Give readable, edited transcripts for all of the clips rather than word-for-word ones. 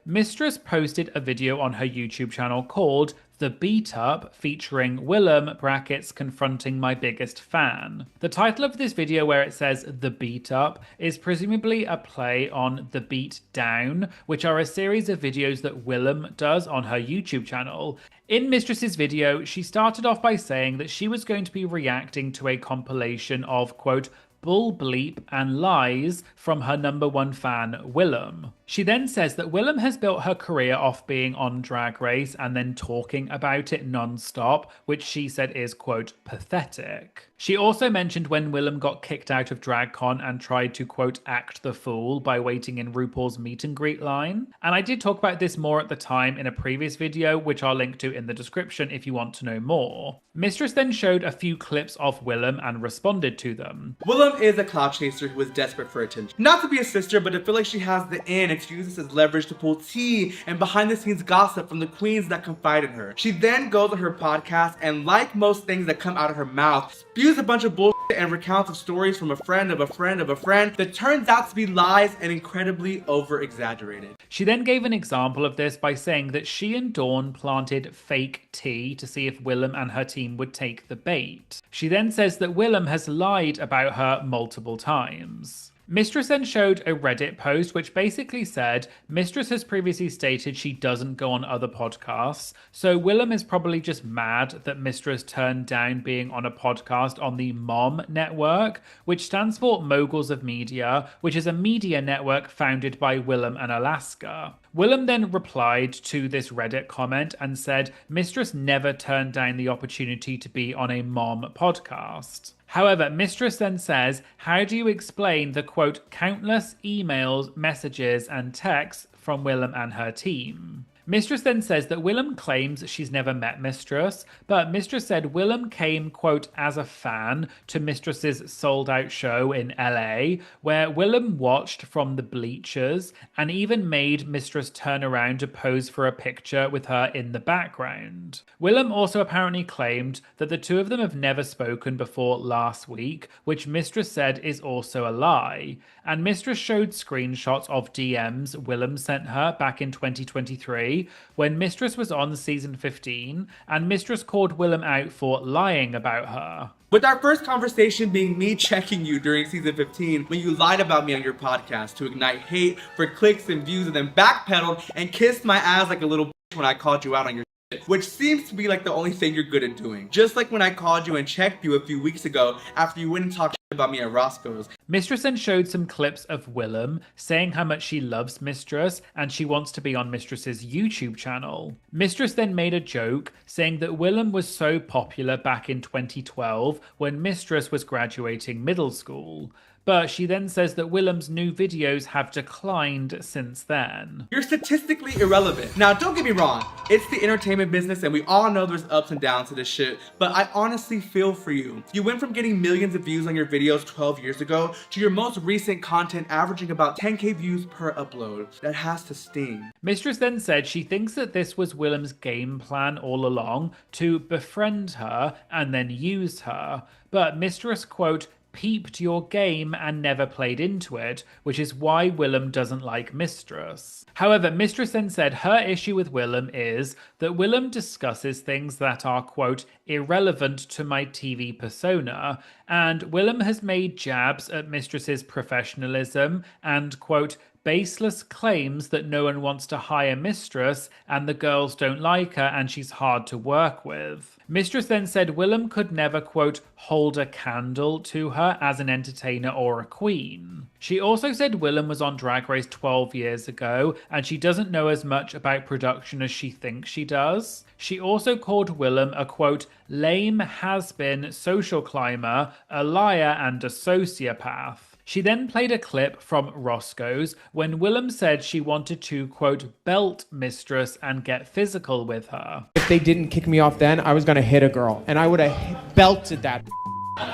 Mistress posted a video on her YouTube channel called The Beat Up, featuring Willam brackets confronting my biggest fan. The title of this video, where it says The Beat Up, is presumably a play on The Beat Down, which are a series of videos that Willam does on her YouTube channel. In Mistress's video, she started off by saying that she was going to be reacting to a compilation of, quote, bull bleep and lies from her #1 fan, Willam. She then says that Willam has built her career off being on Drag Race and then talking about it non-stop, which she said is, quote, pathetic. She also mentioned when Willam got kicked out of DragCon and tried to, quote, act the fool by waiting in RuPaul's meet and greet line. And I did talk about this more at the time in a previous video, which I'll link to in the description if you want to know more. Mistress then showed a few clips of Willam and responded to them. Willam is a clout chaser who is desperate for attention. Not to be a sister, but to feel like she has the in and to use this as leverage to pull tea and behind the scenes gossip from the queens that confide in her. She then goes on her podcast and, like most things that come out of her mouth, spews a bunch of bullshit and recounts of stories from a friend of a friend of a friend that turns out to be lies and incredibly over-exaggerated. She then gave an example of this by saying that she and Dawn planted fake tea to see if Willam and her team would take the bait. She then says that Willam has lied about her multiple times. Mistress then showed a Reddit post which basically said Mistress has previously stated she doesn't go on other podcasts, so Willam is probably just mad that Mistress turned down being on a podcast on the Mom Network, which stands for Moguls of Media, which is a media network founded by Willam and Alaska. Willam then replied to this Reddit comment and said Mistress never turned down the opportunity to be on a Mom podcast. However, Mistress then says, how do you explain the, quote, countless emails, messages, and texts from Willam and her team? Mistress then says that Willam claims she's never met Mistress, but Mistress said Willam came, quote, as a fan to Mistress's sold-out show in LA, where Willam watched from the bleachers and even made Mistress turn around to pose for a picture with her in the background. Willam also apparently claimed that the two of them have never spoken before last week, which Mistress said is also a lie. And Mistress showed screenshots of DMs Willam sent her back in 2023 when Mistress was on season 15, and Mistress called Willam out for lying about her. With our first conversation being me checking you during season 15 when you lied about me on your podcast to ignite hate for clicks and views and then backpedaled and kissed my ass like a little bitch when I called you out on your shit, which seems to be like the only thing you're good at doing. Just like when I called you and checked you a few weeks ago after you went and talked about me at Roscoe's. Mistress then showed some clips of Willam saying how much she loves Mistress and she wants to be on Mistress's YouTube channel. Mistress then made a joke saying that Willam was so popular back in 2012 when Mistress was graduating middle school. But she then says that Willam's new videos have declined since then. You're statistically irrelevant. Now, don't get me wrong, it's the entertainment business and we all know there's ups and downs to this shit, but I honestly feel for you. You went from getting millions of views on your videos 12 years ago to your most recent content averaging about 10K views per upload. That has to sting. Mistress then said she thinks that this was Willam's game plan all along to befriend her and then use her, but Mistress, quote, peeped your game and never played into it, which is why Willam doesn't like Mistress. However, Mistress then said her issue with Willam is that Willam discusses things that are, quote, irrelevant to my TV persona, and Willam has made jabs at Mistress's professionalism and, quote, baseless claims that no one wants to hire Mistress and the girls don't like her and she's hard to work with. Mistress then said Willam could never, quote, hold a candle to her as an entertainer or a queen. She also said Willam was on Drag Race 12 years ago and she doesn't know as much about production as she thinks she does. She also called Willam a, quote, lame has-been social climber, a liar and a sociopath. She then played a clip from Roscoe's when Willam said she wanted to, quote, belt Mistress and get physical with her. If they didn't kick me off then, I was gonna hit a girl and I would have belted that.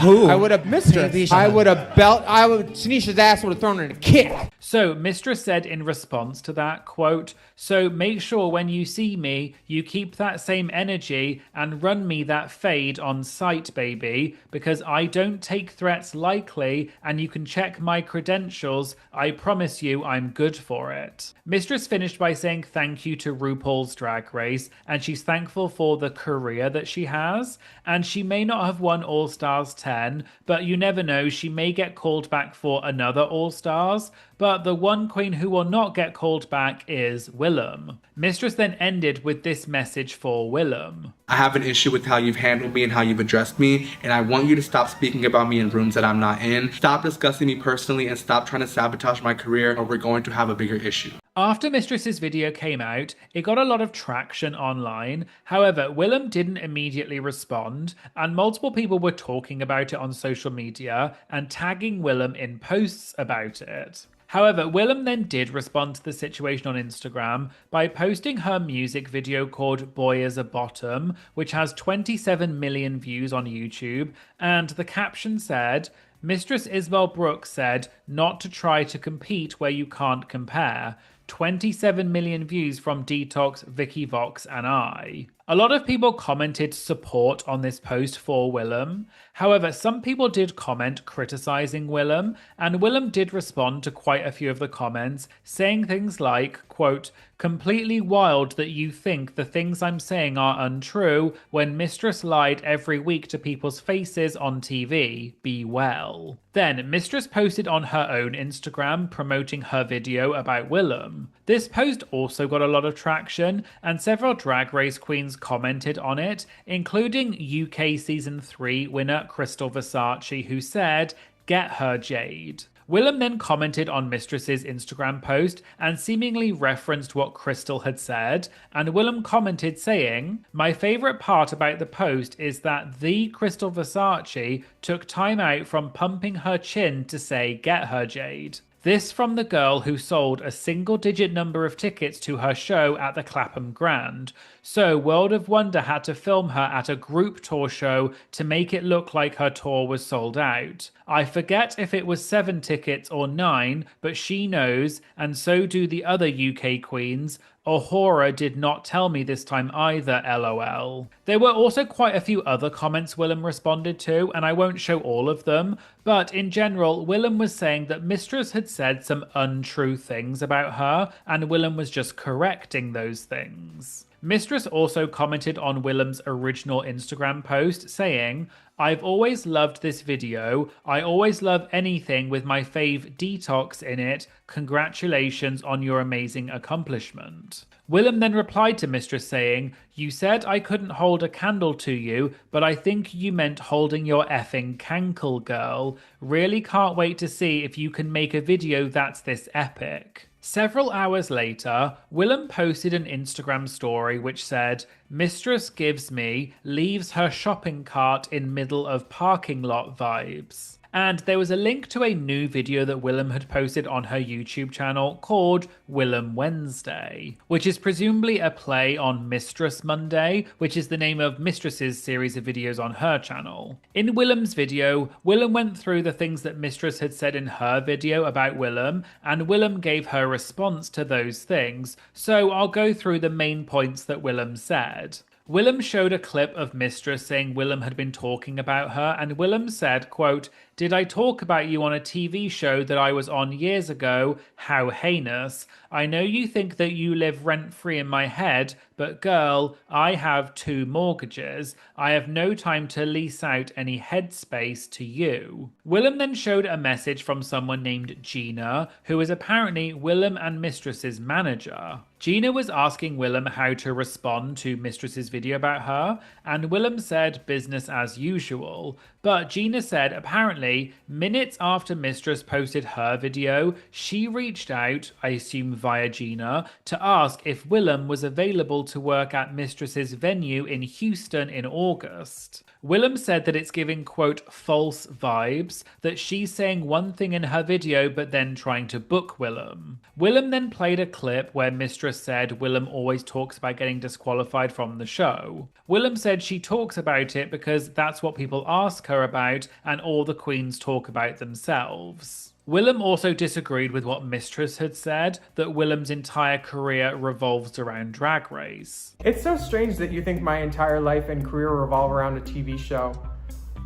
Who? I would have Mistress. Tanisha's ass would have thrown her in a kick. So Mistress said in response to that, quote, "So make sure when you see me, you keep that same energy and run me that fade on sight, baby, because I don't take threats lightly and you can check my credentials. I promise you I'm good for it." Mistress finished by saying thank you to RuPaul's Drag Race, and she's thankful for the career that she has, and she may not have won All Stars 10, but you never know, she may get called back for another All Stars. But the one queen who will not get called back is Willam. Mistress then ended with this message for Willam. I have an issue with how you've handled me and how you've addressed me, and I want you to stop speaking about me in rooms that I'm not in. Stop discussing me personally and stop trying to sabotage my career, or we're going to have a bigger issue. After Mistress's video came out, it got a lot of traction online. However, Willam didn't immediately respond, and multiple people were talking about it on social media and tagging Willam in posts about it. However, Willam then did respond to the situation on Instagram by posting her music video called Boy Is a Bottom, which has 27 million views on YouTube, and the caption said, "Mistress Isabelle Brooks said not to try to compete where you can't compare. 27 million views from Detox, Vicky Vox, and I." A lot of people commented support on this post for Willam. However, some people did comment criticizing Willam, and Willam did respond to quite a few of the comments, saying things like, quote, "Completely wild that you think the things I'm saying are untrue when Mistress lied every week to people's faces on TV. Be well." Then Mistress posted on her own Instagram promoting her video about Willam. This post also got a lot of traction, and several Drag Race queens commented on it, including UK Season 3 winner Crystal Versace, who said, "Get her, Jade." Willam then commented on Mistress's Instagram post and seemingly referenced what Crystal had said, and Willam commented saying, "My favourite part about the post is that the Crystal Versace took time out from pumping her chin to say, 'Get her, Jade.' This from the girl who sold a single-digit number of tickets to her show at the Clapham Grand. So World of Wonder had to film her at a group tour show to make it look like her tour was sold out. I forget if it was 7 tickets or 9, but she knows, and so do the other UK queens. Ahura did not tell me this time either, lol." There were also quite a few other comments Willam responded to, and I won't show all of them, but in general, Willam was saying that Mistress had said some untrue things about her, and Willam was just correcting those things. Mistress also commented on Willam's original Instagram post saying, "I've always loved this video. I always love anything with my fave Detox in it. Congratulations on your amazing accomplishment." Willam then replied to Mistress saying, "You said I couldn't hold a candle to you, but I think you meant holding your effing cankle, girl. Really can't wait to see if you can make a video that's this epic." Several hours later, Willam posted an Instagram story which said, "Mistress gives me, leaves her shopping cart in middle of parking lot vibes." And there was a link to a new video that Willam had posted on her YouTube channel called Willam Wednesday, which is presumably a play on Mistress Monday, which is the name of Mistress's series of videos on her channel. In Willam's video, Willam went through the things that Mistress had said in her video about Willam, and Willam gave her response to those things, so I'll go through the main points that Willam said. Willam showed a clip of Mistress saying Willam had been talking about her, and Willam said, quote, "Did I talk about you on a TV show that I was on years ago? How heinous. I know you think that you live rent-free in my head, but girl, I have 2 mortgages. I have no time to lease out any headspace to you." Willam then showed a message from someone named Gina, who is apparently Willam and Mistress's manager. Gina was asking Willam how to respond to Mistress's video about her, and Willam said business as usual. But Gina said apparently minutes after Mistress posted her video, she reached out, I assume via Gina, to ask if Willam was available to work at Mistress's venue in Houston in August. Willam said that it's giving, quote, false vibes, that she's saying one thing in her video but then trying to book Willam. Willam then played a clip where Mistress Mistress said Willam always talks about getting disqualified from the show. Willam said she talks about it because that's what people ask her about and all the queens talk about themselves. Willam also disagreed with what Mistress had said, that Willam's entire career revolves around Drag Race. It's so strange that you think my entire life and career revolve around a TV show.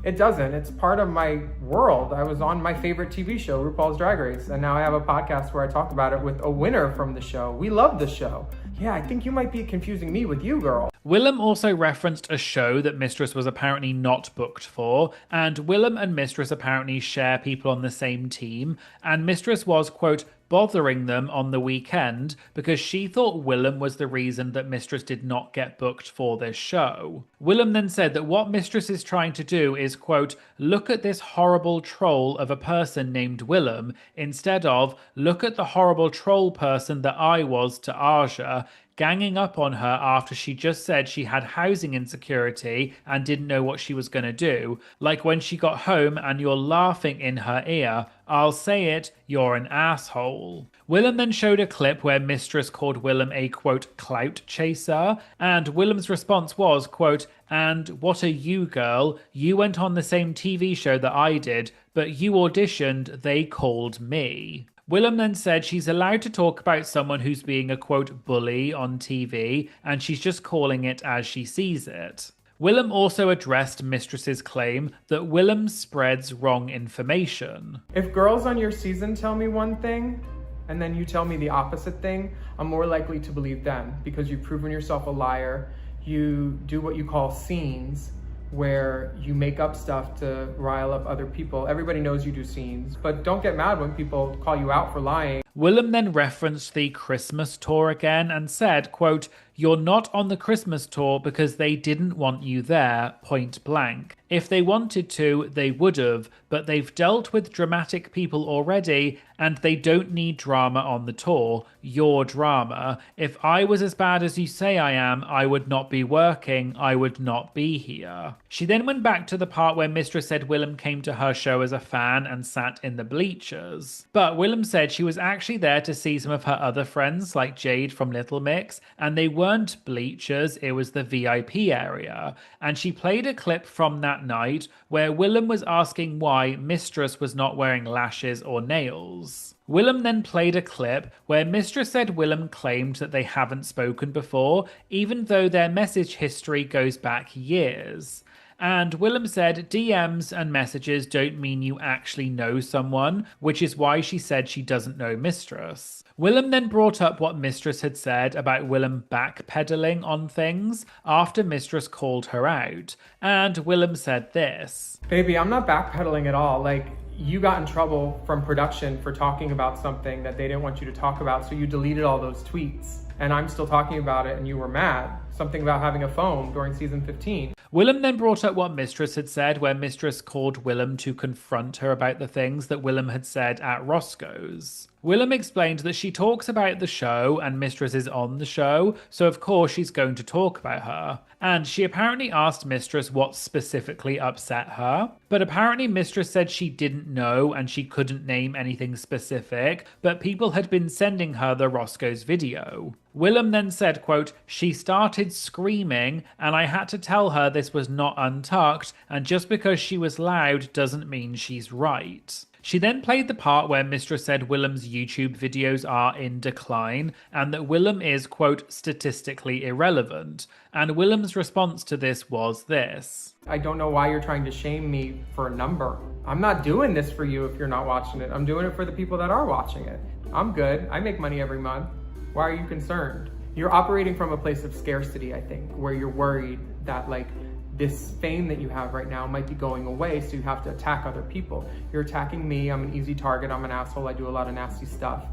It doesn't. It's part of my world. I was on my favorite TV show, RuPaul's Drag Race, and now I have a podcast where I talk about it with a winner from the show. We love the show. Yeah, I think you might be confusing me with you, girl. Willam also referenced a show that Mistress was apparently not booked for, and Willam and Mistress apparently share people on the same team, and Mistress was, quote, bothering them on the weekend because she thought Willam was the reason that Mistress did not get booked for this show. Willam then said that what Mistress is trying to do is, quote, look at this horrible troll of a person named Willam instead of look at the horrible troll person that I was to Aja, ganging up on her after she just said she had housing insecurity and didn't know what she was going to do, like when she got home and you're laughing in her ear, I'll say it, you're an asshole. Willam then showed a clip where Mistress called Willam a, quote, clout chaser, and Willam's response was, quote, and what are you, girl? You went on the same TV show that I did, but you auditioned, they called me. Willam then said she's allowed to talk about someone who's being a, quote, bully on TV, and she's just calling it as she sees it. Willam also addressed Mistress's claim that Willam spreads wrong information. If girls on your season tell me one thing, and then you tell me the opposite thing, I'm more likely to believe them because you've proven yourself a liar. You do what you call scenes, where you make up stuff to rile up other people. Everybody knows you do scenes, but don't get mad when people call you out for lying. Willam then referenced the Christmas tour again and said, quote, you're not on the Christmas tour because they didn't want you there, point blank. If they wanted to, they would have, but they've dealt with dramatic people already and they don't need drama on the tour. Your drama. If I was as bad as you say I am, I would not be working. I would not be here. She then went back to the part where Mistress said Willam came to her show as a fan and sat in the bleachers. But Willam said she was actually there to see some of her other friends like Jade from Little Mix, and they weren't bleachers, it was the VIP area. And she played a clip from that night where Willam was asking why Mistress was not wearing lashes or nails. Willam then played a clip where Mistress said Willam claimed that they haven't spoken before, even though their message history goes back years. And Willam said DMs and messages don't mean you actually know someone, which is why she said she doesn't know Mistress. Willam then brought up what Mistress had said about Willam backpedaling on things after Mistress called her out. And Willam said this. Baby, I'm not backpedaling at all. Like, you got in trouble from production for talking about something that they didn't want you to talk about, so you deleted all those tweets. And I'm still talking about it and you were mad. Something about having a phone during season 15. Willam then brought up what Mistress had said, where Mistress called Willam to confront her about the things that Willam had said at Roscoe's. Willam explained that she talks about the show and Mistress is on the show, so of course she's going to talk about her. And she apparently asked Mistress what specifically upset her, but apparently Mistress said she didn't know and she couldn't name anything specific, but people had been sending her the Roscoe's video. Willam then said, quote, she started screaming and I had to tell her this was not untucked, and just because she was loud doesn't mean she's right. She then played the part where Mistress said Willam's YouTube videos are in decline and that Willam is, quote, statistically irrelevant. And Willam's response to this was this. I don't know why you're trying to shame me for a number. I'm not doing this for you if you're not watching it. I'm doing it for the people that are watching it. I'm good. I make money every month. Why are you concerned? You're operating from a place of scarcity, I think, where you're worried that, like, this fame that you have right now might be going away, so you have to attack other people. You're attacking me, I'm an easy target, I'm an asshole, I do a lot of nasty stuff.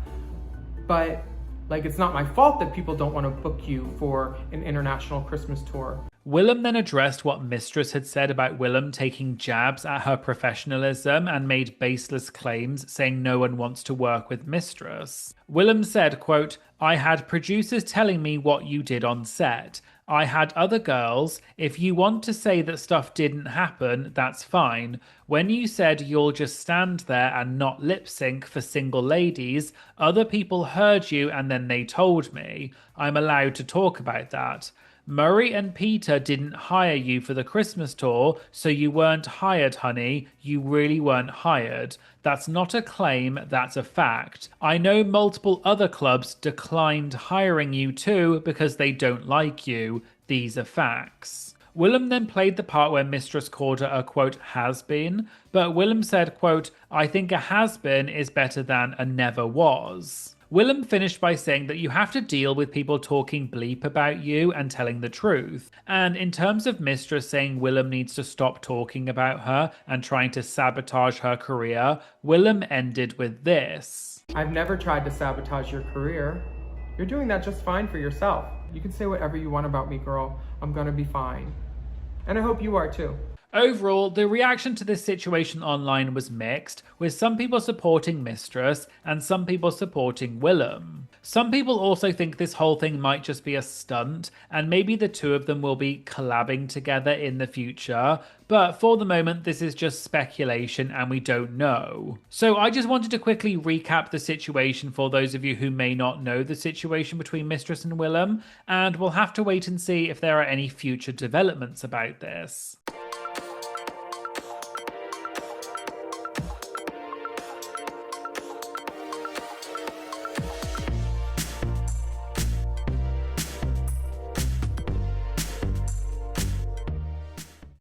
But, like, it's not my fault that people don't want to book you for an international Christmas tour. Willam then addressed what Mistress had said about Willam taking jabs at her professionalism and made baseless claims, saying no one wants to work with Mistress. Willam said, quote, I had producers telling me what you did on set. I had other girls. If you want to say that stuff didn't happen, that's fine. When you said you'll just stand there and not lip sync for single ladies, other people heard you and then they told me. I'm allowed to talk about that. Murray and Peter didn't hire you for the Christmas tour, so you weren't hired, honey. You really weren't hired. That's not a claim, that's a fact. I know multiple other clubs declined hiring you too because they don't like you. These are facts. Willam then played the part where Mistress called her a, quote, has-been, but Willam said, quote, I think a has-been is better than a never was. Willam finished by saying that you have to deal with people talking bleep about you and telling the truth. And in terms of Mistress saying Willam needs to stop talking about her and trying to sabotage her career, Willam ended with this. I've never tried to sabotage your career. You're doing that just fine for yourself. You can say whatever you want about me, girl. I'm gonna be fine. And I hope you are too. Overall, the reaction to this situation online was mixed, with some people supporting Mistress and some people supporting Willam. Some people also think this whole thing might just be a stunt, and maybe the two of them will be collabing together in the future, but for the moment this is just speculation and we don't know. So I just wanted to quickly recap the situation for those of you who may not know the situation between Mistress and Willam, and we'll have to wait and see if there are any future developments about this.